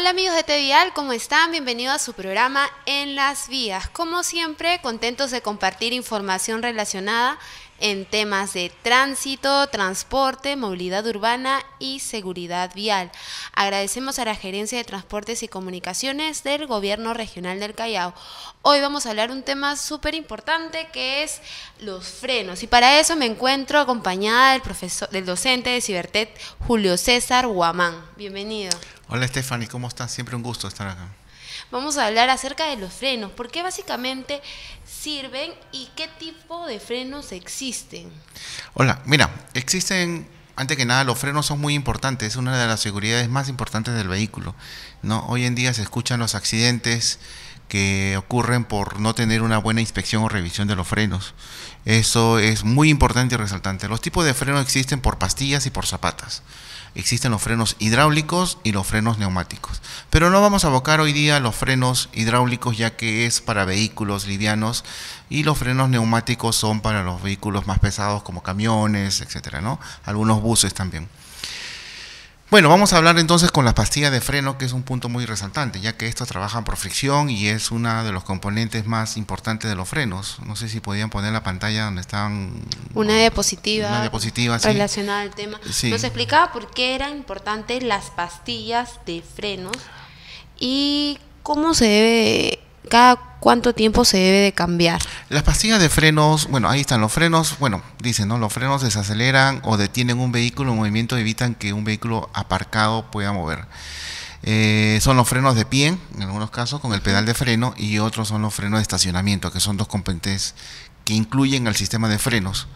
Hola amigos de TVial, ¿cómo están? Bienvenidos a su programa En las Vías. Como siempre, contentos de compartir información relacionada en temas de tránsito, transporte, movilidad urbana y seguridad vial. Agradecemos a la Gerencia de Transportes y Comunicaciones del Gobierno Regional del Callao. Hoy vamos a hablar un tema súper importante que es los frenos, y para eso me encuentro acompañada del docente de Cibertet, Julio César Guamán. Bienvenido. Hola Stephanie, ¿cómo estás? Siempre un gusto estar acá. Vamos a hablar acerca de los frenos, por qué básicamente sirven y qué tipo de frenos existen. Hola, mira, existen, antes que nada, los frenos son muy importantes, es una de las seguridades más importantes del vehículo, ¿no? Hoy en día se escuchan los accidentes que ocurren por no tener una buena inspección o revisión de los frenos. Eso es muy importante y resaltante. Los tipos de frenos existen por pastillas y por zapatas. Existen los frenos hidráulicos y los frenos neumáticos. Pero no vamos a abocar hoy día los frenos hidráulicos, ya que es para vehículos livianos, y los frenos neumáticos son para los vehículos más pesados como camiones, etcétera, ¿no? Algunos buses también. Bueno, vamos a hablar entonces con las pastillas de freno, que es un punto muy resaltante, ya que estos trabajan por fricción y es uno de los componentes más importantes de los frenos. No sé si podían poner la pantalla donde están... Una diapositiva sí, relacionada al tema. Sí. Nos explicaba por qué eran importantes las pastillas de frenos y cómo se debe, cada cuánto tiempo se debe de cambiar. Las pastillas de frenos, bueno, ahí están los frenos, bueno, dicen, ¿no? Los frenos desaceleran o detienen un vehículo en movimiento, evitan que un vehículo aparcado pueda mover. Son los frenos de pie, en algunos casos, con el pedal de freno, y otros son los frenos de estacionamiento, que son dos componentes que incluyen al sistema de frenos.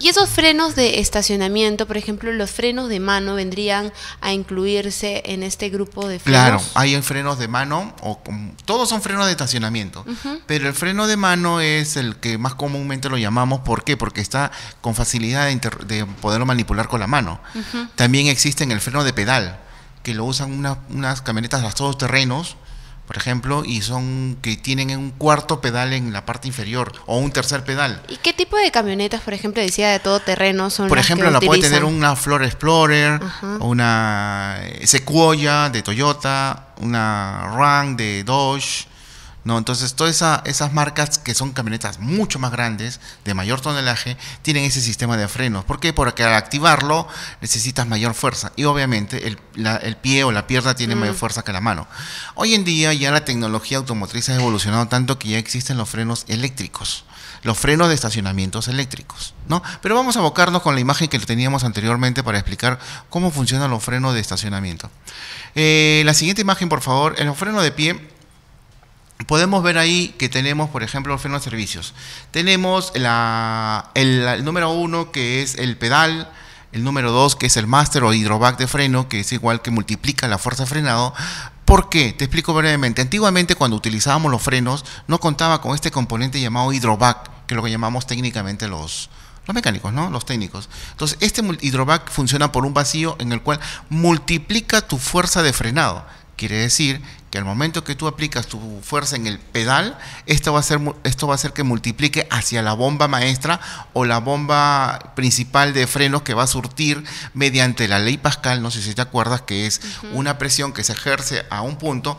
Y esos frenos de estacionamiento, por ejemplo, los frenos de mano, ¿vendrían a incluirse en este grupo de frenos? Claro, hay frenos de mano, todos son frenos de estacionamiento, pero el freno de mano es el que más comúnmente lo llamamos. ¿Por qué? Porque está con facilidad de poderlo manipular con la mano. También existen el freno de pedal, que lo usan unas camionetas a todoterrenos, por ejemplo, y son que tienen un cuarto pedal en la parte inferior o un tercer pedal. ¿Y qué tipo de camionetas, por ejemplo, decía de todoterreno son por las ejemplo, que la puede utilizan? tener una Ford Explorer, una Sequoia de Toyota, una Ram de Dodge, ¿no? Entonces, todas esas marcas que son camionetas mucho más grandes, de mayor tonelaje, tienen ese sistema de frenos. ¿Por qué? Porque al activarlo necesitas mayor fuerza, y obviamente el pie o la pierna tiene mayor fuerza que la mano. Hoy en día ya la tecnología automotriz ha evolucionado tanto que ya existen los frenos eléctricos, los frenos de estacionamientos eléctricos, ¿no? Pero vamos a abocarnos con la imagen que teníamos anteriormente para explicar cómo funcionan los frenos de estacionamiento. La siguiente imagen, por favor. En los frenos de pie podemos ver ahí que tenemos, por ejemplo, los frenos de servicios. Tenemos el número 1, que es el pedal. El número 2, que es el máster o hidroback de freno, que es igual, que multiplica la fuerza de frenado. ¿Por qué? Te explico brevemente. Antiguamente, cuando utilizábamos los frenos, no contaba con este componente llamado hidroback, que es lo que llamamos técnicamente los mecánicos, ¿no? Los técnicos. Entonces, este hidroback funciona por un vacío en el cual multiplica tu fuerza de frenado. Quiere decir que al momento que tú aplicas tu fuerza en el pedal, esto va a hacer que multiplique hacia la bomba maestra o la bomba principal de frenos, que va a surtir mediante la ley Pascal. No sé si te acuerdas que es una presión que se ejerce a un punto,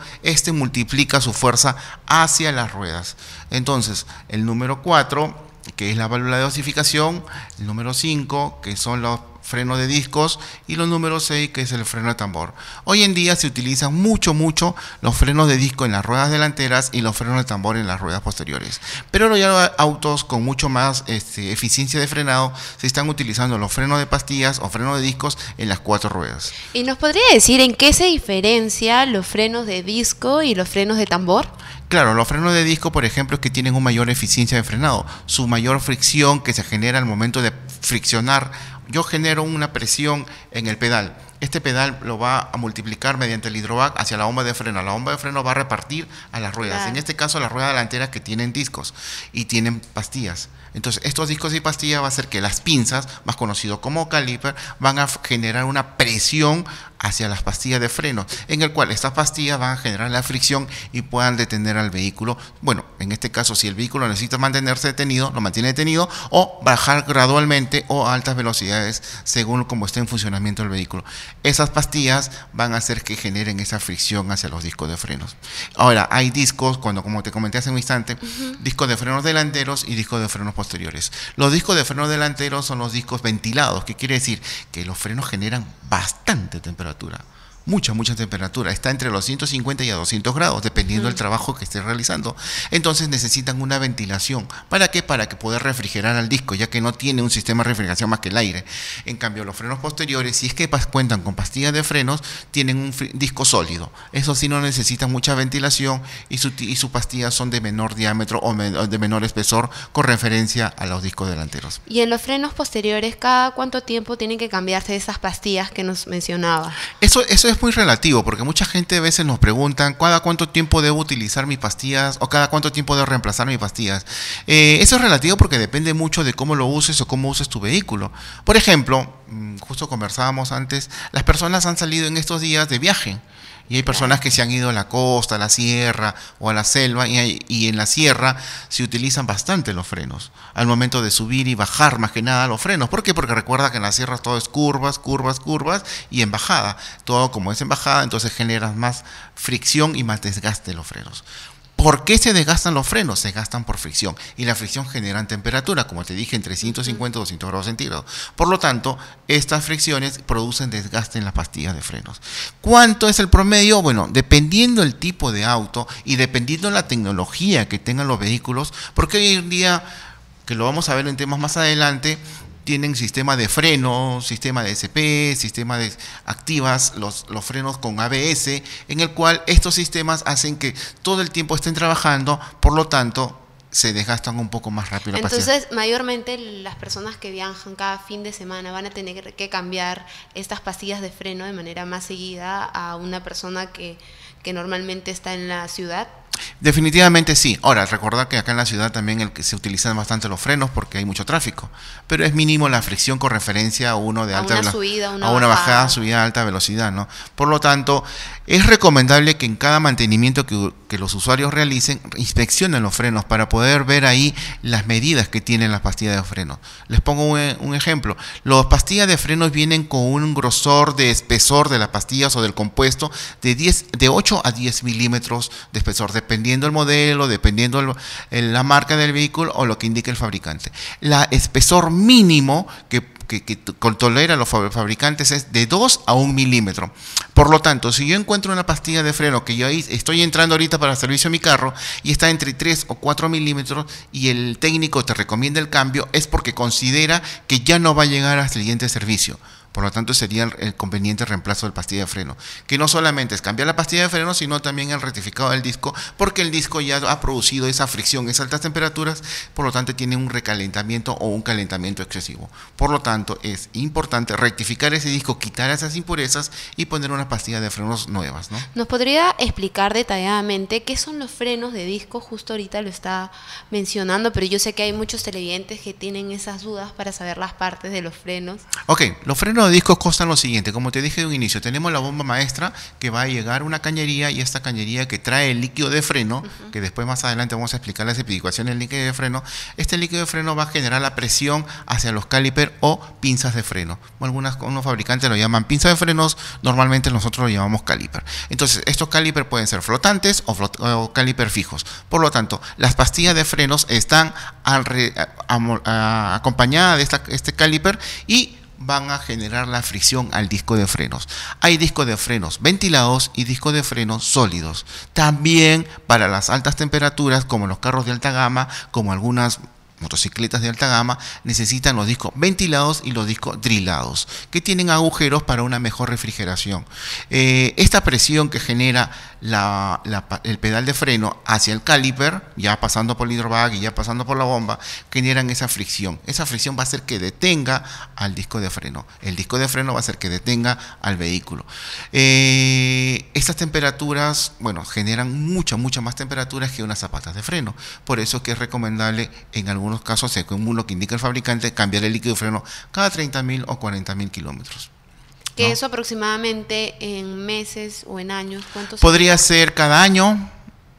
multiplica su fuerza hacia las ruedas. Entonces, el número 4, que es la válvula de dosificación, el número 5, que son los frenos de discos, y los número 6, que es el freno de tambor. Hoy en día se utilizan mucho los frenos de disco en las ruedas delanteras y los frenos de tambor en las ruedas posteriores. Pero ya autos con mucho más eficiencia de frenado se están utilizando los frenos de pastillas o frenos de discos en las 4 ruedas. ¿Y nos podría decir en qué se diferencia los frenos de disco y los frenos de tambor? Claro, los frenos de disco, por ejemplo, es que tienen una mayor eficiencia de frenado. Su mayor fricción que se genera al momento de friccionar. Yo genero una presión en el pedal. Este pedal lo va a multiplicar mediante el hidroback hacia la bomba de freno. La bomba de freno va a repartir a las ruedas. Claro. En este caso, las ruedas delanteras, que tienen discos y tienen pastillas. Entonces, estos discos y pastillas va a hacer que las pinzas, más conocido como caliper, van a generar una presión hacia las pastillas de freno, en el cual estas pastillas van a generar la fricción y puedan detener al vehículo. Bueno, en este caso, si el vehículo necesita mantenerse detenido, lo mantiene detenido, o bajar gradualmente o a altas velocidades según cómo esté en funcionamiento el vehículo. Esas pastillas van a hacer que generen esa fricción hacia los discos de frenos. Ahora, hay discos, como te comenté hace un instante, discos de frenos delanteros y discos de frenos posteriores. Los discos de frenos delanteros son los discos ventilados, que quiere decir que los frenos generan bastante temperatura. Mucha temperatura, está entre los 150 y a 200 grados, dependiendo del trabajo que estés realizando. Entonces necesitan una ventilación. ¿Para qué? Para que poder refrigerar al disco, ya que no tiene un sistema de refrigeración más que el aire. En cambio, los frenos posteriores, si es que cuentan con pastillas de frenos, tienen un disco sólido. Eso sí no necesitan mucha ventilación y sus pastillas son de menor diámetro o de menor espesor con referencia a los discos delanteros. Y en los frenos posteriores, ¿cada cuánto tiempo tienen que cambiarse esas pastillas que nos mencionaba? Eso es muy relativo, porque mucha gente a veces nos preguntan cada cuánto tiempo debo utilizar mis pastillas o cada cuánto tiempo debo reemplazar mis pastillas. Eso es relativo porque depende mucho de cómo lo uses o cómo uses tu vehículo. Por ejemplo, justo conversábamos antes, las personas han salido en estos días de viaje. Y hay personas que se han ido a la costa, a la sierra o a la selva, y en la sierra se utilizan bastante los frenos. Al momento de subir y bajar, más que nada, los frenos. ¿Por qué? Porque recuerda que en la sierra todo es curvas y en bajada. Todo como es en bajada, entonces generas más fricción y más desgaste de los frenos. ¿Por qué se desgastan los frenos? Se gastan por fricción, y la fricción genera temperatura, como te dije, entre 150 y 200 grados centígrados. Por lo tanto, estas fricciones producen desgaste en las pastillas de frenos. ¿Cuánto es el promedio? Bueno, dependiendo el tipo de auto y dependiendo la tecnología que tengan los vehículos, porque hoy en día, que lo vamos a ver en temas más adelante, tienen sistema de freno, sistema de SP, sistema de activas, los frenos con ABS, en el cual estos sistemas hacen que todo el tiempo estén trabajando, por lo tanto se desgastan un poco más rápido la pastilla. Entonces, mayormente las personas que viajan cada fin de semana van a tener que cambiar estas pastillas de freno de manera más seguida a una persona que normalmente está en la ciudad. Definitivamente sí. Ahora, recordar que acá en la ciudad también se utilizan bastante los frenos porque hay mucho tráfico, pero es mínimo la fricción con referencia a uno de alta velocidad, a una bajada, subida a alta velocidad, ¿no? Por lo tanto, es recomendable que en cada mantenimiento que los usuarios realicen, inspeccionen los frenos para poder ver ahí las medidas que tienen las pastillas de freno. Les pongo un ejemplo. Las pastillas de frenos vienen con un grosor de espesor de las pastillas o del compuesto de 8 a 10 milímetros de espesor, dependiendo el modelo, dependiendo la marca del vehículo o lo que indique el fabricante. El espesor mínimo que toleran los fabricantes es de 2 a 1 milímetro. Por lo tanto, si yo encuentro una pastilla de freno que yo ahí estoy entrando ahorita para el servicio de mi carro y está entre 3 o 4 milímetros y el técnico te recomienda el cambio, es porque considera que ya no va a llegar al siguiente servicio. Por lo tanto, sería el conveniente reemplazo de pastilla de freno, que no solamente es cambiar la pastilla de freno, sino también el rectificado del disco, porque el disco ya ha producido esa fricción, esas altas temperaturas, por lo tanto tiene un recalentamiento o un calentamiento excesivo. Por lo tanto, es importante rectificar ese disco, quitar esas impurezas y poner una pastilla de frenos nuevas, ¿no? ¿Nos podría explicar detalladamente qué son los frenos de disco? Justo ahorita lo está mencionando, pero yo sé que hay muchos televidentes que tienen esas dudas para saber las partes de los frenos. Ok, los frenos de discos constan lo siguiente. Como te dije de un inicio, tenemos la bomba maestra que va a llegar a una cañería, y esta cañería que trae el líquido de freno, que después más adelante vamos a explicar las especificaciones del líquido de freno. Este líquido de freno va a generar la presión hacia los calipers o pinzas de freno. Unos fabricantes lo llaman pinzas de frenos, normalmente nosotros lo llamamos caliper. Entonces, estos calipers pueden ser flotantes o caliper fijos. Por lo tanto, las pastillas de frenos están acompañadas de este caliper y van a generar la fricción al disco de frenos. Hay discos de frenos ventilados y discos de frenos sólidos. También para las altas temperaturas, como los carros de alta gama, como algunas motocicletas de alta gama, necesitan los discos ventilados y los discos drillados, que tienen agujeros para una mejor refrigeración. Esta presión que genera el pedal de freno hacia el caliper, ya pasando por el hidrobag y ya pasando por la bomba, generan esa fricción. Esa fricción va a hacer que detenga al disco de freno. El disco de freno va a hacer que detenga al vehículo. Estas temperaturas, bueno, generan mucha más temperaturas que unas zapatas de freno. Por eso es que es recomendable en algunos casos, según lo que indica el fabricante, cambiar el líquido de freno cada 30.000 o 40.000 kilómetros. ¿Que ¿no? Eso aproximadamente en meses o en años? ¿Cuántos? Podría ser cada año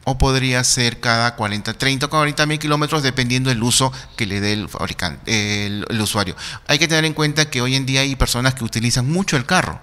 o podría ser cada 30 o 40.000 kilómetros, dependiendo del uso que le dé el fabricante, el usuario. Hay que tener en cuenta que hoy en día hay personas que utilizan mucho el carro.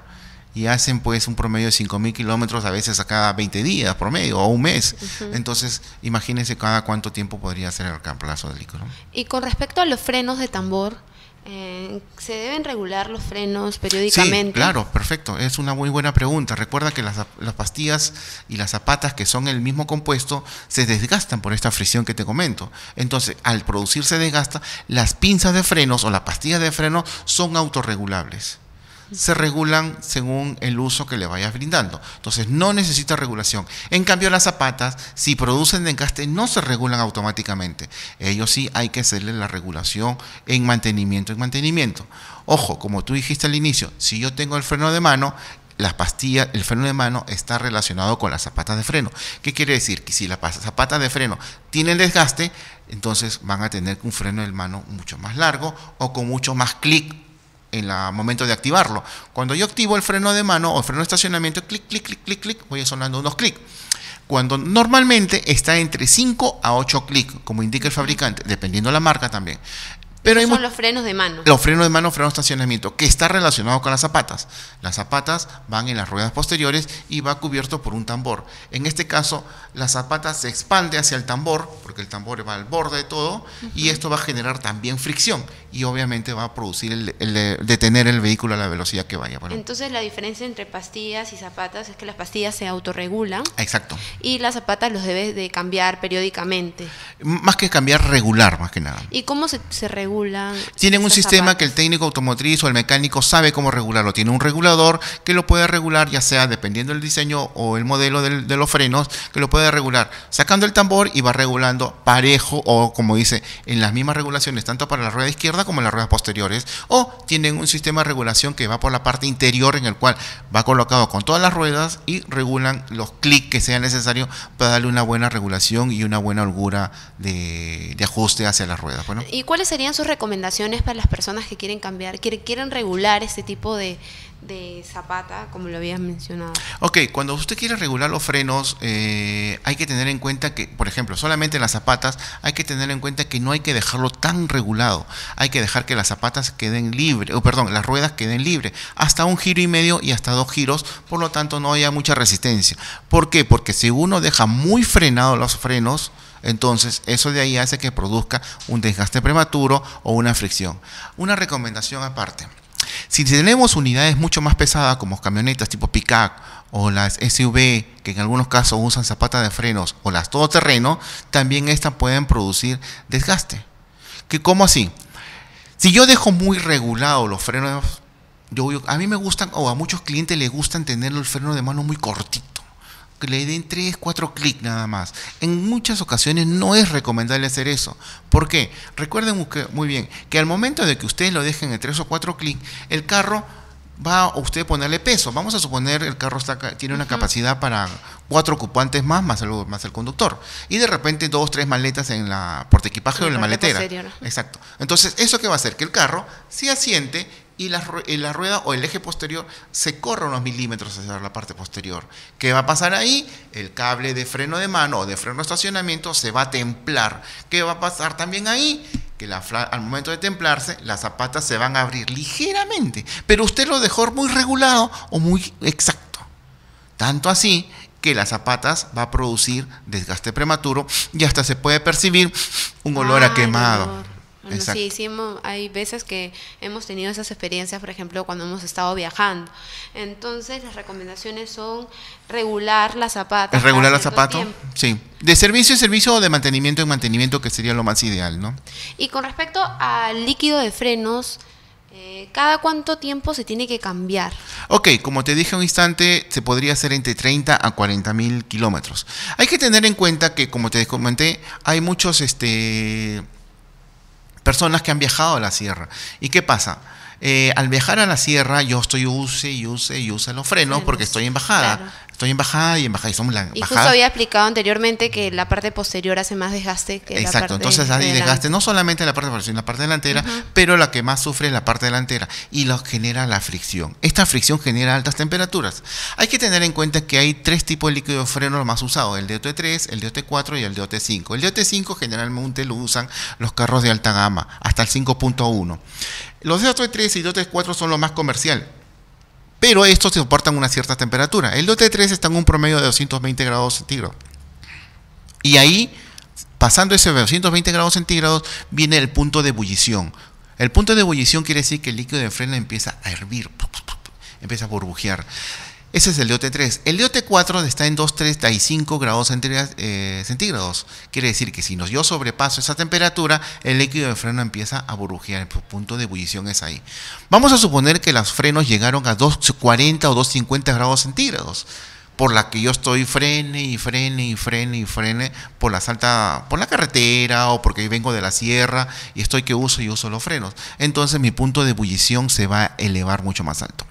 y hacen pues un promedio de 5.000 kilómetros a veces a cada 20 días promedio o un mes. Entonces imagínense cada cuánto tiempo podría ser el reemplazo del líquido, ¿no? Y con respecto a los frenos de tambor, ¿se deben regular los frenos periódicamente? Sí, claro, perfecto. Es una muy buena pregunta. Recuerda que las pastillas y las zapatas, que son el mismo compuesto, se desgastan por esta fricción que te comento. Entonces, al producirse desgasta, las pinzas de frenos o las pastillas de freno son autorregulables. Se regulan según el uso que le vayas brindando. Entonces no necesita regulación. En cambio las zapatas, si producen desgaste, no se regulan automáticamente. Ellos sí hay que hacerle la regulación en mantenimiento. Ojo, como tú dijiste al inicio, si yo tengo el freno de mano, las pastillas, el freno de mano está relacionado con las zapatas de freno. ¿Qué quiere decir? Que si las zapatas de freno tienen desgaste, entonces van a tener un freno de mano mucho más largo o con mucho más clic en el momento de activarlo. Cuando yo activo el freno de mano o el freno de estacionamiento, clic, clic, clic, clic, clic, voy sonando unos clics. Cuando normalmente está entre 5 a 8 clics, como indica el fabricante, dependiendo de la marca también. Pero son los frenos de mano. Los frenos de mano, freno de estacionamiento, que está relacionado con las zapatas. Las zapatas van en las ruedas posteriores y va cubierto por un tambor. En este caso, la zapata se expande hacia el tambor, porque el tambor va al borde de todo, y esto va a generar también fricción. Y obviamente va a producir detener el vehículo a la velocidad que vaya. Bueno. Entonces la diferencia entre pastillas y zapatas es que las pastillas se autorregulan. Exacto. Y las zapatas los debes de cambiar periódicamente. Más que cambiar, regular, más que nada. ¿Y cómo se regulan? Tienen un sistema que el técnico automotriz o el mecánico sabe cómo regularlo. Tiene un regulador que lo puede regular, ya sea dependiendo del diseño o el modelo de los frenos, que lo puede regular sacando el tambor y va regulando parejo, o como dice, en las mismas regulaciones, tanto para la rueda izquierda como en las ruedas posteriores. O tienen un sistema de regulación que va por la parte interior, en el cual va colocado con todas las ruedas y regulan los clics que sean necesarios para darle una buena regulación y una buena holgura de ajuste hacia las ruedas. Bueno. ¿Y cuáles serían sus recomendaciones para las personas que quieren cambiar, quieren regular este tipo de zapata, como lo habías mencionado? Ok, cuando usted quiere regular los frenos, hay que tener en cuenta que, por ejemplo, solamente en las zapatas, hay que tener en cuenta que no hay que dejarlo tan regulado. Hay que dejar que las zapatas queden libres, las ruedas queden libres, hasta 1,5 giros y hasta 2 giros, por lo tanto no haya mucha resistencia. ¿Por qué? Porque si uno deja muy frenados los frenos, entonces eso de ahí hace que produzca un desgaste prematuro o una fricción. Una recomendación aparte: si tenemos unidades mucho más pesadas como camionetas tipo pick-up o las SUV, que en algunos casos usan zapatas de frenos, o las todoterreno, también estas pueden producir desgaste. ¿Cómo así? Si yo dejo muy regulado los frenos, a mí me gustan, o a muchos clientes les gustan tener el freno de mano muy cortito, que le den 3, 4 clics nada más. En muchas ocasiones no es recomendable hacer eso. ¿Por qué? Recuerden muy bien que al momento de que ustedes lo dejen en 3 o 4 clics, el carro va a usted ponerle peso. Vamos a suponer el carro tiene una capacidad para 4 ocupantes más el conductor. Y de repente 2, 3 maletas en la portaequipaje o en la maletera. Exacto. Entonces, ¿eso qué va a hacer? Que el carro se asiente y la rueda o el eje posterior se corra unos milímetros hacia la parte posterior. ¿Qué va a pasar ahí? El cable de freno de mano o de freno de estacionamiento se va a templar. ¿Qué va a pasar también ahí? Que al momento de templarse, las zapatas se van a abrir ligeramente, pero usted lo dejó muy regulado o muy exacto. Tanto así que las zapatas va a producir desgaste prematuro y hasta se puede percibir un olor a quemado. Bueno, sí, hay veces que hemos tenido esas experiencias, por ejemplo, cuando hemos estado viajando. Entonces, las recomendaciones son regular las zapatas. ¿Regular las zapatas? Sí. De servicio en servicio o de mantenimiento en mantenimiento, que sería lo más ideal, ¿no? Y con respecto al líquido de frenos, ¿cada cuánto tiempo se tiene que cambiar? Ok, como te dije un instante, se podría hacer entre 30 a 40.000 kilómetros. Hay que tener en cuenta que, como te comenté, hay muchos personas que han viajado a la sierra. ¿Y qué pasa? Al viajar a la sierra, yo estoy use los frenos porque estoy en bajada. Claro. Estoy en bajada y somos la bajada. Justo había explicado anteriormente que la parte posterior hace más desgaste que la parte entonces hay desgaste no solamente en la parte posterior, sino en la parte delantera, pero la que más sufre es la parte delantera y lo genera la fricción. Esta fricción genera altas temperaturas. Hay que tener en cuenta que hay 3 tipos de líquido de freno los más usados: el DOT3, el DOT4 y el DOT5. El DOT5 generalmente lo usan los carros de alta gama, hasta el 5.1. Los DOT3 y DOT4 son los más comerciales. pero estos soportan una cierta temperatura. El DOT3 está en un promedio de 220 grados centígrados. Y ahí, pasando ese 220 grados centígrados, viene el punto de ebullición. El punto de ebullición quiere decir que el líquido de freno empieza a hervir, empieza a burbujear. Ese es el DOT3. El DOT4 está en 235 grados centígrados. Quiere decir que si yo sobrepaso esa temperatura, el líquido de freno empieza a burbujear. El punto de ebullición es ahí. Vamos a suponer que los frenos llegaron a 240 o 250 grados centígrados, por la que yo estoy frene y frene y frene y frene por la carretera, o porque vengo de la sierra y estoy que uso los frenos. Entonces mi punto de ebullición se va a elevar mucho más alto.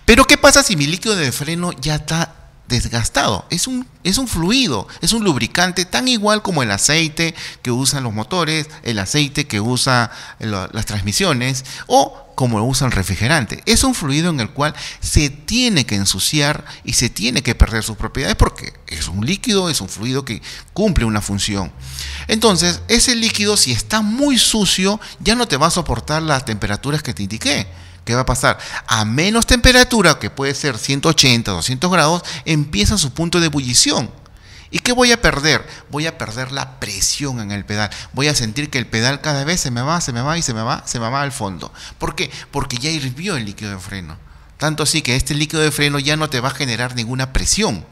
Pero ¿qué pasa si mi líquido de freno ya está desgastado? Es un fluido, es un lubricante tan igual como el aceite que usan los motores, el aceite que usa las transmisiones, o como lo usa el refrigerante. Es un fluido en el cual se tiene que ensuciar y se tiene que perder sus propiedades, porque es un líquido, es un fluido que cumple una función. Entonces, ese líquido, si está muy sucio, ya no te va a soportar las temperaturas que te indiqué. ¿Qué va a pasar? A menos temperatura, que puede ser 180, 200 grados, empieza su punto de ebullición. ¿Y qué voy a perder? Voy a perder la presión en el pedal. Voy a sentir que el pedal cada vez se me va al fondo. ¿Por qué? Porque ya hirvió el líquido de freno. Tanto así que este líquido de freno ya no te va a generar ninguna presión.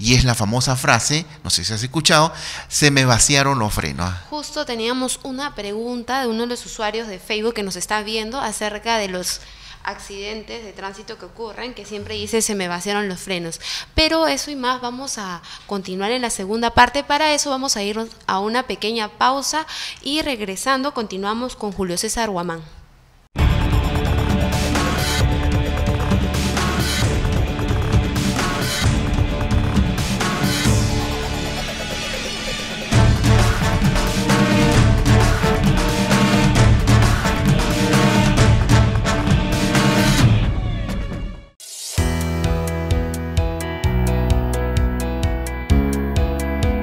Y es la famosa frase, no sé si has escuchado, se me vaciaron los frenos. Justo teníamos una pregunta de uno de los usuarios de Facebook que nos está viendo acerca de los accidentes de tránsito que ocurren, que siempre dice se me vaciaron los frenos. Pero eso y más vamos a continuar en la segunda parte. Para eso vamos a irnos a una pequeña pausa y regresando continuamos con Julio César Guamán.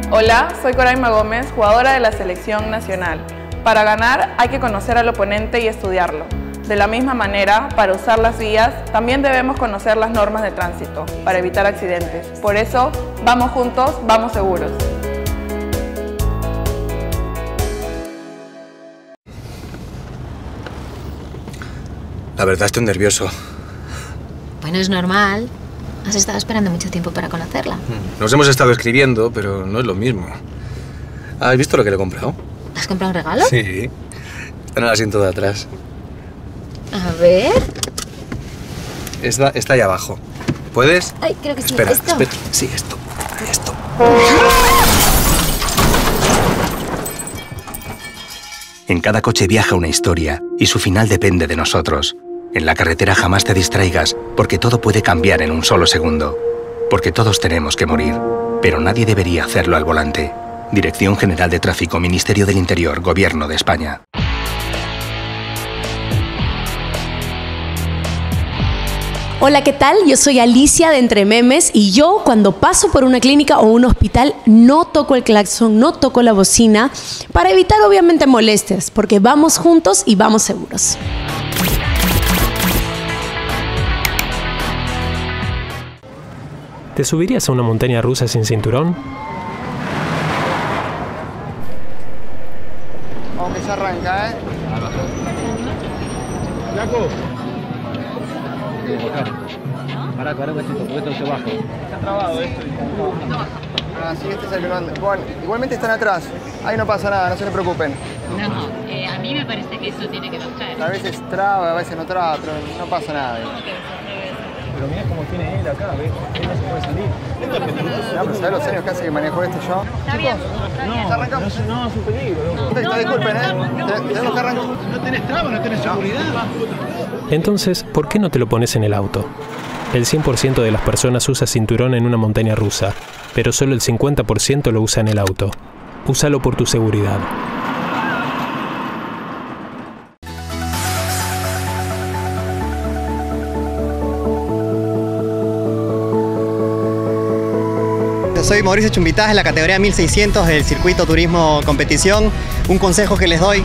Hola, soy Coraima Gómez, jugadora de la Selección Nacional. Para ganar hay que conocer al oponente y estudiarlo. De la misma manera, para usar las vías, también debemos conocer las normas de tránsito, para evitar accidentes. Por eso, vamos juntos, vamos seguros. La verdad estoy nervioso. Bueno, es normal. Has estado esperando mucho tiempo para conocerla. Nos hemos estado escribiendo, pero no es lo mismo. ¿Has visto lo que le he comprado? ¿Has comprado un regalo? Sí. Está en el asiento de atrás. A ver... Está ahí abajo. ¿Puedes? Ay, creo que sí. Espera, ¿Esto? espera. Sí, esto. En cada coche viaja una historia y su final depende de nosotros. En la carretera jamás te distraigas, porque todo puede cambiar en un solo segundo. Porque todos tenemos que morir, pero nadie debería hacerlo al volante. Dirección General de Tráfico, Ministerio del Interior, Gobierno de España. Hola, ¿qué tal? Yo soy Alicia de Entre Memes y yo cuando paso por una clínica o un hospital no toco el claxon, no toco la bocina para evitar obviamente molestias, porque vamos juntos y vamos seguros. ¿Te subirías a una montaña rusa sin cinturón? Vamos que se arranca, ¿eh? ¡Flaco! Pará, un cachito, porque esto se baja. Está trabado esto. Ah, sí, este es el que no anda. Bueno, igualmente están atrás. Ahí no pasa nada, no se le preocupen. No, a mí me parece que eso tiene que bajar. A veces traba, a veces no traba, pero no pasa nada. Pero mirá cómo tiene él acá, ¿ves? Él no se puede salir. Esto es peligroso. No, pero ¿sabés los años que hace que manejo este yo? Está bien, No, es un peligro, loco. Disculpen, tenemos que arrancar. No tenés traba, no tenés seguridad. Entonces, ¿por qué no te lo pones en el auto? El 100% de las personas usa cinturón en una montaña rusa, pero solo el 50% lo usa en el auto. Úsalo por tu seguridad. Soy Mauricio Chumbitaz, en la categoría 1600 del circuito turismo competición. Un consejo que les doy,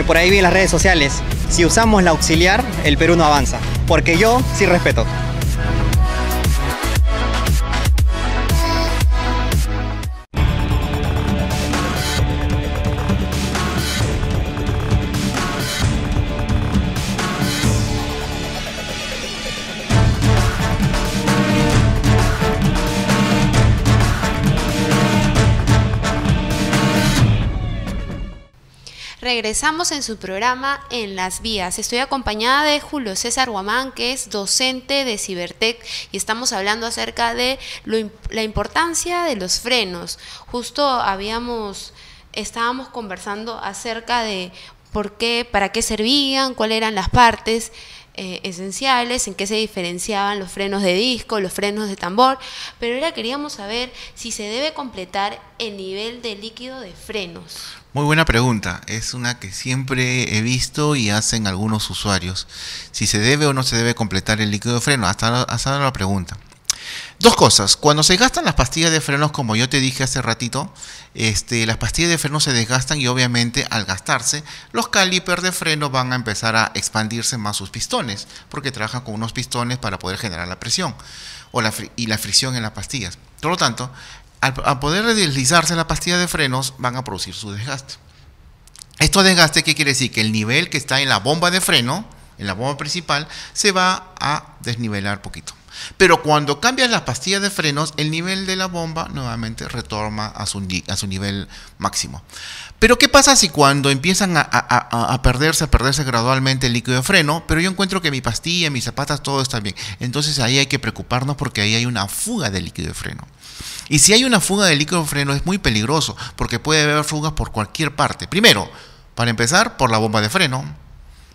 por ahí vi en las redes sociales, si usamos la auxiliar, el Perú no avanza, porque yo sí respeto. Regresamos en su programa En las Vías. Estoy acompañada de Julio César Guamán, que es docente de Cibertec, y estamos hablando acerca de la importancia de los frenos. Justo estábamos conversando acerca de para qué servían, cuáles eran las partes esenciales, en qué se diferenciaban los frenos de disco, los frenos de tambor, pero ahora queríamos saber si se debe completar el nivel de líquido de frenos. Muy buena pregunta, es una que siempre he visto y hacen algunos usuarios. Si se debe o no se debe completar el líquido de freno, hasta ahora la pregunta. Dos cosas, cuando se gastan las pastillas de frenos, como yo te dije hace ratito, las pastillas de freno se desgastan y obviamente al gastarse, los calipers de freno van a empezar a expandirse más sus pistones, porque trabajan con unos pistones para poder generar la presión y la fricción en las pastillas. Por lo tanto, al poder deslizarse la pastilla de frenos, van a producir su desgaste. Esto desgaste, ¿qué quiere decir? Que el nivel que está en la bomba de freno, en la bomba principal, se va a desnivelar poquito. Pero cuando cambias las pastillas de frenos, el nivel de la bomba nuevamente retorna a su nivel máximo. Pero ¿qué pasa si cuando empiezan a perderse gradualmente el líquido de freno, pero yo encuentro que mi pastilla, mis zapatas, todo está bien? Entonces ahí hay que preocuparnos porque ahí hay una fuga de líquido de freno. Y si hay una fuga de líquido de freno es muy peligroso porque puede haber fugas por cualquier parte. Primero, para empezar, por la bomba de freno,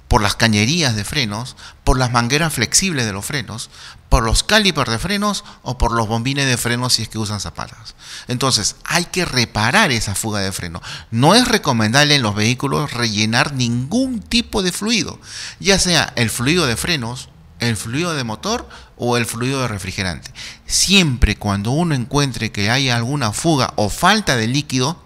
por las cañerías de frenos, por las mangueras flexibles de los frenos, por los calipers de frenos o por los bombines de frenos si es que usan zapatas. Entonces, hay que reparar esa fuga de freno. No es recomendable en los vehículos rellenar ningún tipo de fluido, ya sea el fluido de frenos, el fluido de motor o el fluido de refrigerante. Siempre cuando uno encuentre que hay alguna fuga o falta de líquido,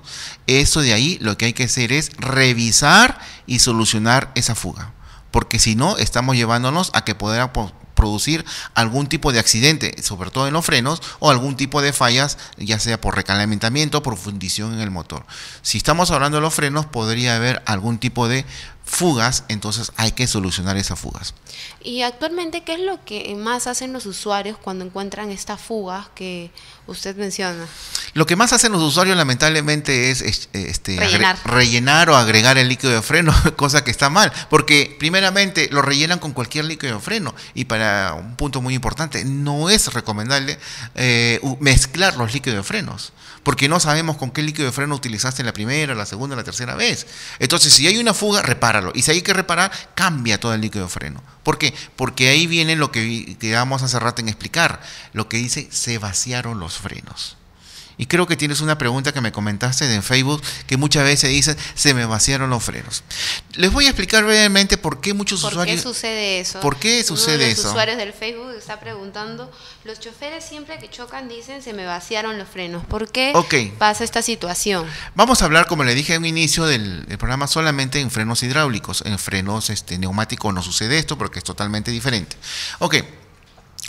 eso de ahí lo que hay que hacer es revisar y solucionar esa fuga. Porque si no, estamos llevándonos a que pueda producir algún tipo de accidente, sobre todo en los frenos, o algún tipo de fallas, ya sea por recalentamiento o por fundición en el motor. Si estamos hablando de los frenos, podría haber algún tipo de fugas, entonces hay que solucionar esas fugas. Y actualmente, ¿qué es lo que más hacen los usuarios cuando encuentran estas fugas que usted menciona? Lo que más hacen los usuarios lamentablemente es rellenar o agregar el líquido de freno, cosa que está mal, porque primeramente lo rellenan con cualquier líquido de freno, y para un punto muy importante, no es recomendable mezclar los líquidos de frenos, porque no sabemos con qué líquido de freno utilizaste la primera, la segunda, la tercera vez. Entonces, si hay una fuga, repáralo. Y si hay que reparar, cambia todo el líquido de freno. ¿Por qué? Porque ahí viene lo que quedamos hace rato en explicar. Lo que dice, se vaciaron los frenos. Y creo que tienes una pregunta que me comentaste en Facebook, que muchas veces dicen, se me vaciaron los frenos. Les voy a explicar brevemente por qué muchos usuarios... ¿Por qué sucede eso? ¿Por qué sucede eso? Los usuarios del Facebook está preguntando, los choferes siempre que chocan dicen, se me vaciaron los frenos. ¿Por qué pasa esta situación? Vamos a hablar, como le dije en un inicio del programa, solamente en frenos hidráulicos. En frenos neumáticos no sucede esto porque es totalmente diferente.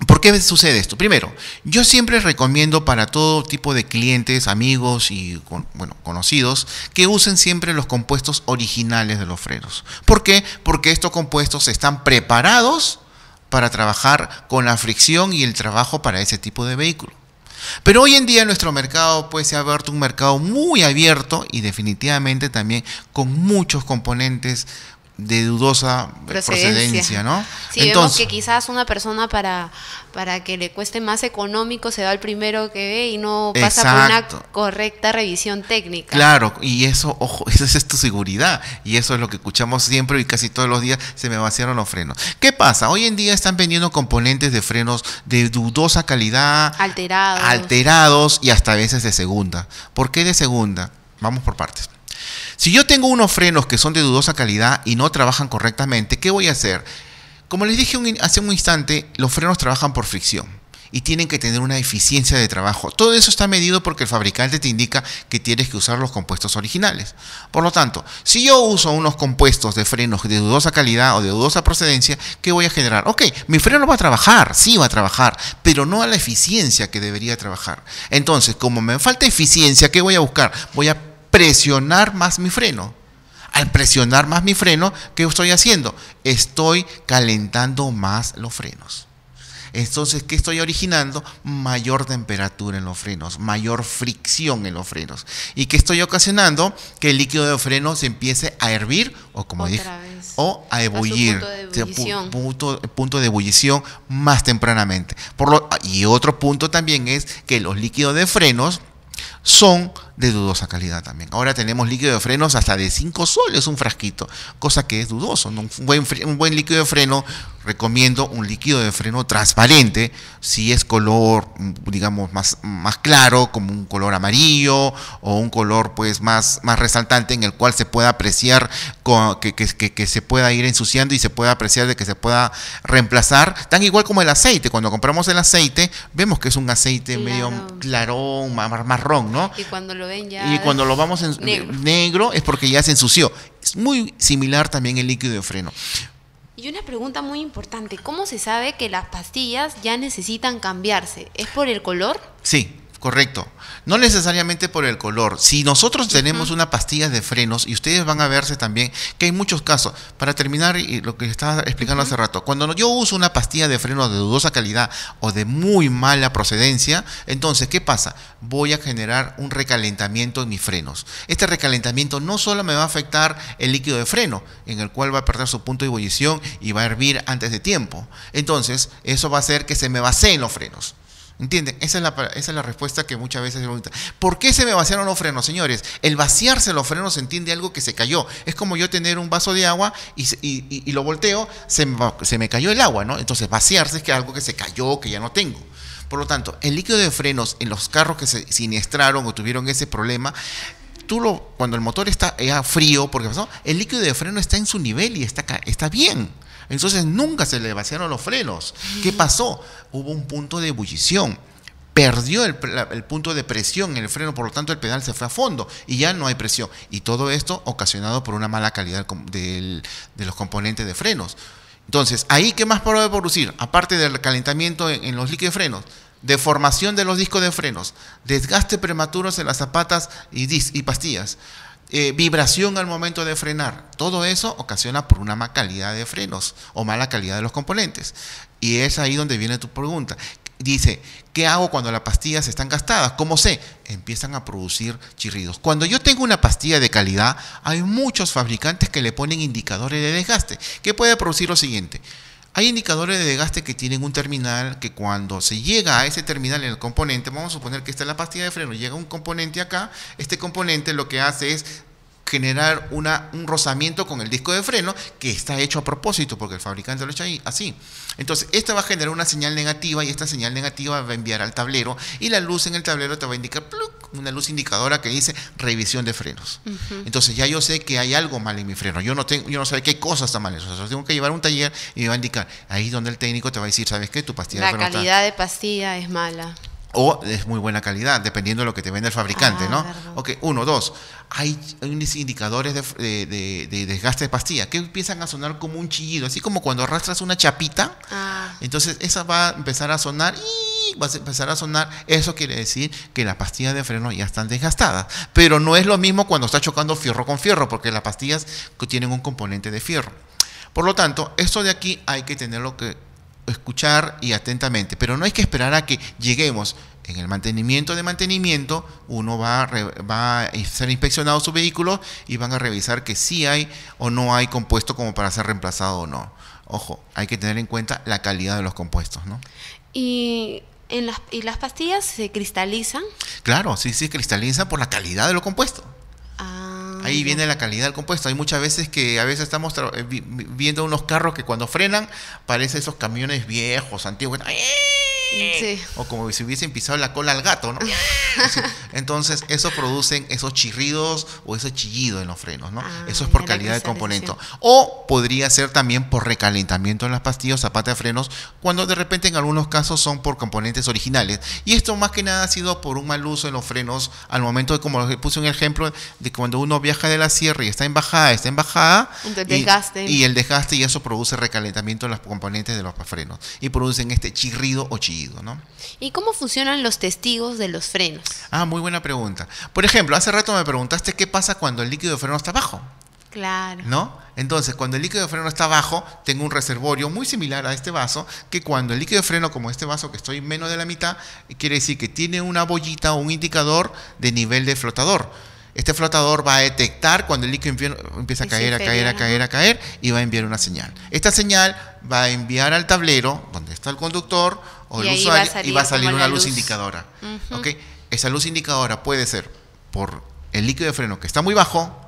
¿Por qué sucede esto? Primero, yo siempre recomiendo para todo tipo de clientes, amigos y conocidos que usen siempre los compuestos originales de los frenos. ¿Por qué? Porque estos compuestos están preparados para trabajar con la fricción y el trabajo para ese tipo de vehículo. Pero hoy en día nuestro mercado se ha abierto un mercado muy abierto y definitivamente también con muchos componentes de dudosa procedencia, ¿no? Sí, entonces, vemos que quizás una persona para que le cueste más económico se va al primero que ve y no pasa por una correcta revisión técnica. Claro, y eso, ojo, esa es tu seguridad, y eso es lo que escuchamos siempre y casi todos los días, se me vaciaron los frenos. ¿Qué pasa? Hoy en día están vendiendo componentes de frenos de dudosa calidad, alterados y hasta a veces de segunda. ¿Por qué de segunda? Vamos por partes. Si yo tengo unos frenos que son de dudosa calidad y no trabajan correctamente, ¿qué voy a hacer? Como les dije hace un instante, los frenos trabajan por fricción y tienen que tener una eficiencia de trabajo. Todo eso está medido porque el fabricante te indica que tienes que usar los compuestos originales. Por lo tanto, si yo uso unos compuestos de frenos de dudosa calidad o de dudosa procedencia, ¿qué voy a generar? Mi freno va a trabajar, sí va a trabajar, pero no a la eficiencia que debería trabajar. Entonces, como me falta eficiencia, ¿qué voy a buscar? Voy a presionar más mi freno. Al presionar más mi freno, ¿qué estoy haciendo? Estoy calentando más los frenos. Entonces, ¿qué estoy originando? Mayor temperatura en los frenos, mayor fricción en los frenos. ¿Y qué estoy ocasionando? Que el líquido de freno se empiece a hervir o, como dije, o a ebullir, punto de ebullición más tempranamente. Y otro punto también es que los líquidos de frenos son de dudosa calidad también. Ahora tenemos líquido de frenos hasta de 5 soles un frasquito, cosa que es dudoso, ¿no? Un buen líquido de freno, recomiendo un líquido de freno transparente, si es color, digamos, más claro, como un color amarillo o un color pues más resaltante, en el cual se pueda apreciar, que se pueda ir ensuciando y se pueda apreciar de que se pueda reemplazar, tan igual como el aceite. Cuando compramos el aceite, vemos que es un aceite medio clarón, marrón, ¿no? Y cuando lo ven ya y cuando lo vamos en negro es porque ya se ensució. Es muy similar también el líquido de freno. Y una pregunta muy importante, ¿cómo se sabe que las pastillas ya necesitan cambiarse? ¿Es por el color? Sí, correcto. No necesariamente por el color. Si nosotros tenemos una pastilla de frenos, y ustedes van a verse también que hay muchos casos, para terminar y lo que estaba explicando hace rato, cuando yo uso una pastilla de frenos de dudosa calidad o de muy mala procedencia, entonces, ¿qué pasa? Voy a generar un recalentamiento en mis frenos. Este recalentamiento no solo me va a afectar el líquido de freno, en el cual va a perder su punto de ebullición y va a hervir antes de tiempo. Entonces, eso va a hacer que se me vacíen los frenos. ¿Entienden? Esa es la respuesta que muchas veces se pregunta. ¿Por qué se me vaciaron los frenos, señores? El vaciarse los frenos se entiende algo que se cayó. Es como yo tener un vaso de agua y lo volteo, se me cayó el agua, ¿no? Entonces vaciarse es que algo que se cayó, que ya no tengo. Por lo tanto, el líquido de frenos en los carros que se siniestraron o tuvieron ese problema, cuando el motor está frío, porque pasó, el líquido de freno está en su nivel y está bien. Entonces nunca se le vaciaron los frenos. ¿Qué pasó? Hubo un punto de ebullición. Perdió el punto de presión en el freno, por lo tanto el pedal se fue a fondo y ya no hay presión. Y todo esto ocasionado por una mala calidad de los componentes de frenos. Entonces, ¿ahí qué más puede producir? Aparte del calentamiento en los líquidos de frenos, deformación de los discos de frenos, desgaste prematuro en las zapatas y pastillas, vibración al momento de frenar. Todo eso ocasiona por una mala calidad de frenos o mala calidad de los componentes. Y es ahí donde viene tu pregunta. Dice, ¿qué hago cuando las pastillas están gastadas? ¿Cómo sé? Empiezan a producir chirridos. Cuando yo tengo una pastilla de calidad, hay muchos fabricantes que le ponen indicadores de desgaste, que puede producir lo siguiente. Hay indicadores de desgaste que tienen un terminal que cuando se llega a ese terminal en el componente, vamos a suponer que esta es la pastilla de freno, llega un componente acá, este componente lo que hace es generar un rozamiento con el disco de freno que está hecho a propósito porque el fabricante lo echa ahí, así. Entonces, esta va a generar una señal negativa y esta señal negativa va a enviar al tablero y la luz en el tablero te va a indicar una luz indicadora que dice revisión de frenos. Entonces, ya yo sé que hay algo mal en mi freno. Yo no sé qué cosa está mal. Entonces, tengo que llevar a un taller y me va a indicar. Ahí es donde el técnico te va a decir, ¿sabes qué? Tu pastilla de freno la calidad de pastilla es mala. O es muy buena calidad, dependiendo de lo que te vende el fabricante, ¿no? Verdad. Ok, 1, 2. Hay unos indicadores de desgaste de pastilla que empiezan a sonar como un chillido, así como cuando arrastras una chapita. Entonces esa va a empezar a sonar y va a empezar a sonar. Eso quiere decir que las pastillas de freno ya están desgastadas. Pero no es lo mismo cuando está chocando fierro con fierro, porque las pastillas tienen un componente de fierro. Por lo tanto, esto de aquí hay que tenerlo que escuchar y atentamente, pero no hay que esperar a que lleguemos. En el mantenimiento, uno va a ser inspeccionado su vehículo y van a revisar que sí hay o no hay compuesto como para ser reemplazado o no. Ojo, hay que tener en cuenta la calidad de los compuestos, ¿no? ¿Y las pastillas se cristalizan? Claro, sí cristaliza por la calidad de los compuestos. Ahí viene la calidad del compuesto. Hay muchas veces que a veces estamos viendo unos carros que cuando frenan parecen esos camiones viejos, antiguos. Sí. O como si hubiesen pisado la cola al gato, ¿no? Así. Entonces, eso producen esos chirridos o ese chillido en los frenos, ¿no? Eso es por calidad del componente. O podría ser también por recalentamiento en las pastillas, zapata de frenos, cuando de repente en algunos casos son por componentes originales. Y esto más que nada ha sido por un mal uso en los frenos al momento de, como puse un ejemplo, de cuando uno viaja de la sierra y está en bajada, y el desgaste, y eso produce recalentamiento en los componentes de los frenos y producen este chirrido o chillido, ¿no? ¿Y cómo funcionan los testigos de los frenos? Muy buena pregunta. Por ejemplo, hace rato me preguntaste qué pasa cuando el líquido de freno está bajo. Claro. ¿No? Entonces, cuando el líquido de freno está bajo, tengo un reservorio muy similar a este vaso, que cuando el líquido de freno, como este vaso que estoy menos de la mitad, quiere decir que tiene una bollita o un indicador de nivel de flotador. Este flotador va a detectar cuando el líquido empieza a caer y va a enviar una señal. Esta señal va a enviar al tablero donde está el conductor o el usuario y va a salir una luz indicadora. ¿Okay? Esa luz indicadora puede ser por el líquido de freno que está muy bajo,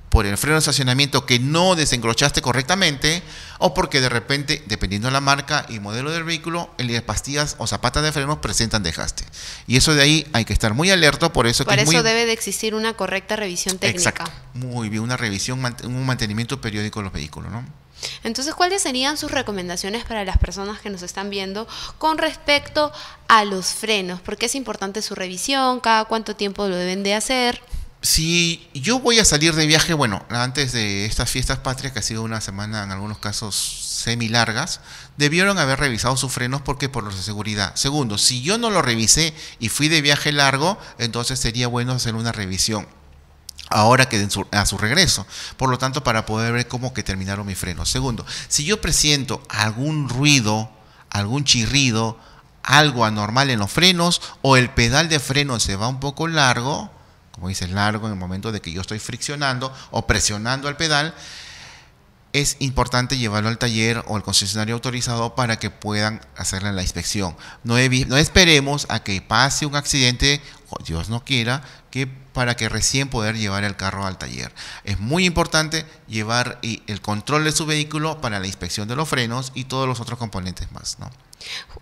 por el freno de estacionamiento que no desencrochaste correctamente, o porque de repente, dependiendo de la marca y modelo del vehículo, las pastillas o zapatas de frenos presentan desgaste. Y eso de ahí hay que estar muy alerta, por eso debe de existir una correcta revisión técnica. Exacto, muy bien, una revisión, un mantenimiento periódico de los vehículos, ¿no? Entonces, ¿cuáles serían sus recomendaciones para las personas que nos están viendo con respecto a los frenos? Porque es importante su revisión, cada cuánto tiempo lo deben de hacer. Si yo voy a salir de viaje, bueno, antes de estas fiestas patrias, que ha sido una semana en algunos casos semi largas, debieron haber revisado sus frenos porque por los de seguridad. Segundo, si yo no lo revisé y fui de viaje largo, entonces sería bueno hacer una revisión ahora que a su regreso, por lo tanto, para poder ver cómo que terminaron mis frenos. Segundo, si yo presiento algún ruido, algún chirrido, algo anormal en los frenos, o el pedal de freno se va un poco largo, como dices, largo en el momento de que yo estoy friccionando o presionando el pedal, es importante llevarlo al taller o al concesionario autorizado para que puedan hacerle la inspección. No esperemos a que pase un accidente, o Dios no quiera, para que recién poder llevar el carro al taller. Es muy importante llevar el control de su vehículo para la inspección de los frenos y todos los otros componentes más, ¿no?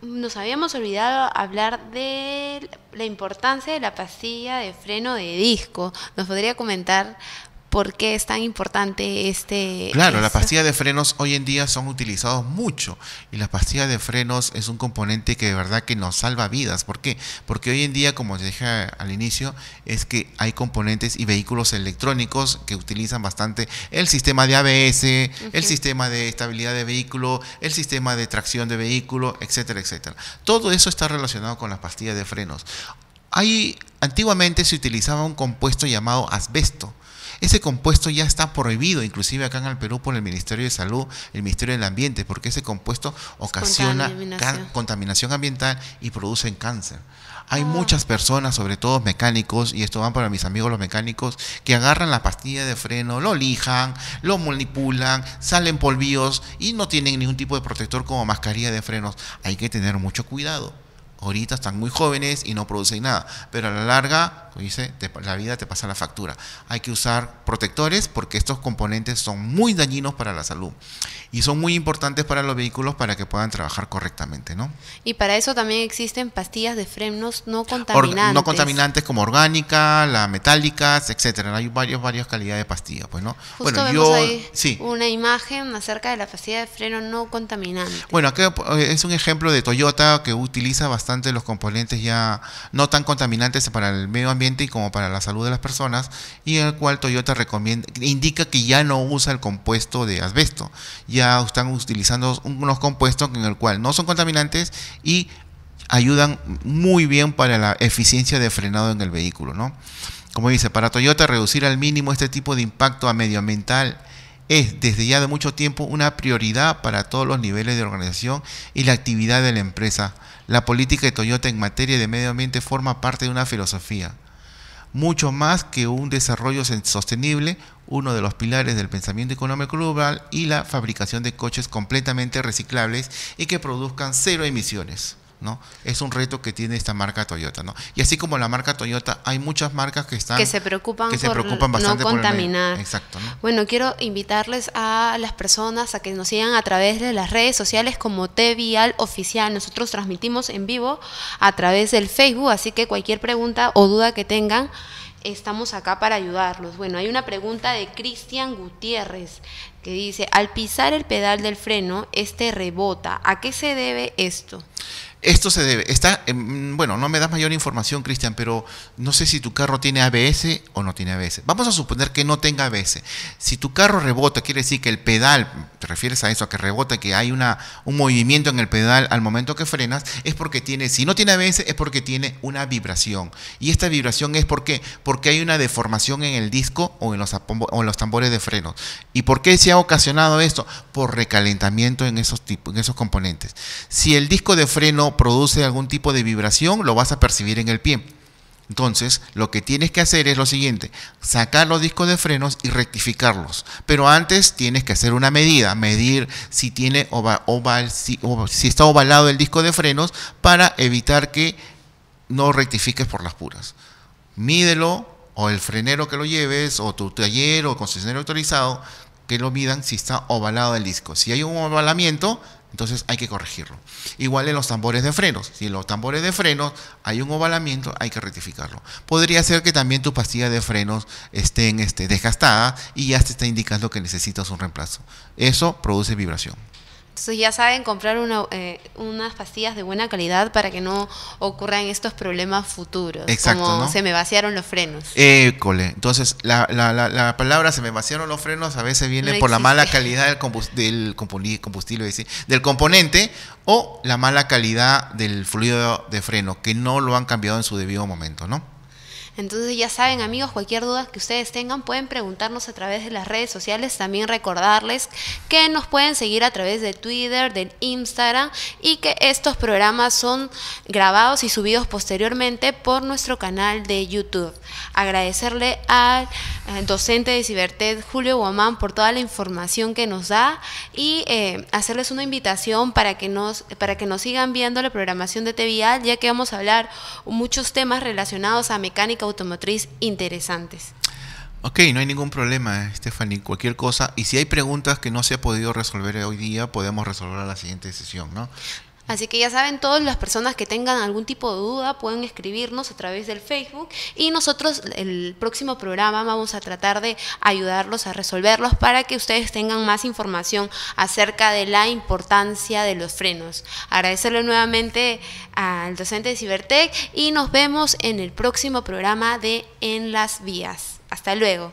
Nos habíamos olvidado hablar de la importancia de la pastilla de freno de disco. ¿Nos podría comentar por qué es tan importante Claro, las pastillas de frenos hoy en día son utilizados mucho, y las pastillas de frenos es un componente que de verdad que nos salva vidas. ¿Por qué? Porque hoy en día, como dije al inicio, es que hay componentes y vehículos electrónicos que utilizan bastante el sistema de ABS, el sistema de estabilidad de vehículo, el sistema de tracción de vehículo, etcétera, etcétera. Todo eso está relacionado con las pastillas de frenos. Antiguamente se utilizaba un compuesto llamado asbesto. Ese compuesto ya está prohibido, inclusive acá en el Perú, por el Ministerio de Salud, el Ministerio del Ambiente, porque ese compuesto ocasiona contaminación ambiental y produce cáncer. Hay muchas personas, sobre todo mecánicos, y esto van para mis amigos los mecánicos, que agarran la pastilla de freno, lo lijan, lo manipulan, salen polvillos y no tienen ningún tipo de protector como mascarilla de frenos. Hay que tener mucho cuidado. Ahorita están muy jóvenes y no producen nada, pero a la larga, como dice, la vida te pasa la factura. Hay que usar protectores porque estos componentes son muy dañinos para la salud y son muy importantes para los vehículos para que puedan trabajar correctamente, ¿no? Y para eso también existen pastillas de frenos no contaminantes. No contaminantes como orgánica, las metálicas, etcétera. Hay varias calidades de pastillas, pues, ¿no? Justo vemos ahí una imagen acerca de la pastilla de freno no contaminante. Bueno, acá es un ejemplo de Toyota que utiliza bastante los componentes ya no tan contaminantes para el medio ambiente y como para la salud de las personas, y el cual Toyota indica que ya no usa el compuesto de asbesto, ya están utilizando unos compuestos en el cual no son contaminantes y ayudan muy bien para la eficiencia de frenado en el vehículo, ¿no? Como dice, para Toyota reducir al mínimo este tipo de impacto medioambiental es desde ya de mucho tiempo una prioridad para todos los niveles de organización y la actividad de la empresa. La política de Toyota en materia de medio ambiente forma parte de una filosofía. Mucho más que un desarrollo sostenible, uno de los pilares del pensamiento económico global y la fabricación de coches completamente reciclables y que produzcan cero emisiones, ¿no? Es un reto que tiene esta marca Toyota, ¿no? Y así como la marca Toyota, hay muchas marcas que se preocupan bastante no contaminar. Por exacto, ¿no? Bueno, quiero invitarles a las personas a que nos sigan a través de las redes sociales como TVial Oficial. Nosotros transmitimos en vivo a través del Facebook, así que cualquier pregunta o duda que tengan, estamos acá para ayudarlos. Bueno, hay una pregunta de Cristian Gutiérrez que dice: al pisar el pedal del freno, rebota. ¿A qué se debe esto? Esto se debe, bueno, no me das mayor información, Cristian, pero no sé si tu carro tiene ABS o no tiene ABS. Vamos a suponer que no tenga ABS. Si tu carro rebota, quiere decir que el pedal, te refieres a eso, a que rebota, que hay un movimiento en el pedal al momento que frenas, es porque tiene, si no tiene ABS, es porque tiene una vibración. Y esta vibración es porque hay una deformación en el disco o en los tambores de frenos. ¿Y por qué se ha ocasionado esto? Por recalentamiento en esos componentes. Si el disco de freno produce algún tipo de vibración, lo vas a percibir en el pie. Entonces, lo que tienes que hacer es lo siguiente: sacar los discos de frenos y rectificarlos. Pero antes tienes que hacer una medida, medir si tiene si está ovalado el disco de frenos, para evitar que no rectifiques por las puras. Mídelo, o el frenero que lo lleves, o tu taller o concesionario autorizado, que lo midan si está ovalado el disco. Si hay un ovalamiento, entonces hay que corregirlo. Igual en los tambores de frenos. Si en los tambores de frenos hay un ovalamiento, hay que rectificarlo. Podría ser que también tu pastilla de frenos esté desgastada y ya te está indicando que necesitas un reemplazo. Eso produce vibración. Entonces ya saben, comprar unas pastillas de buena calidad para que no ocurran estos problemas futuros. Exacto, como ¿no? Se me vaciaron los frenos. Entonces la palabra se me vaciaron los frenos a veces viene por la mala calidad del combustible, del componente, o la mala calidad del fluido de freno, que no lo han cambiado en su debido momento, ¿no? Entonces ya saben, amigos, cualquier duda que ustedes tengan pueden preguntarnos a través de las redes sociales. También recordarles que nos pueden seguir a través de Twitter, del Instagram, y que estos programas son grabados y subidos posteriormente por nuestro canal de YouTube. Agradecerle al docente de Cibertech, Julio Guamán, por toda la información que nos da, y hacerles una invitación para que nos sigan viendo la programación de TVial, ya que vamos a hablar muchos temas relacionados a mecánica automotriz interesantes. Ok, no hay ningún problema, Stephanie, cualquier cosa. Y si hay preguntas que no se ha podido resolver hoy día, podemos resolver a la siguiente sesión, ¿no? Así que ya saben, todas las personas que tengan algún tipo de duda pueden escribirnos a través del Facebook, y nosotros el próximo programa vamos a tratar de ayudarlos a resolverlos para que ustedes tengan más información acerca de la importancia de los frenos. Agradecerle nuevamente al docente de Cibertech y nos vemos en el próximo programa de En las Vías. Hasta luego.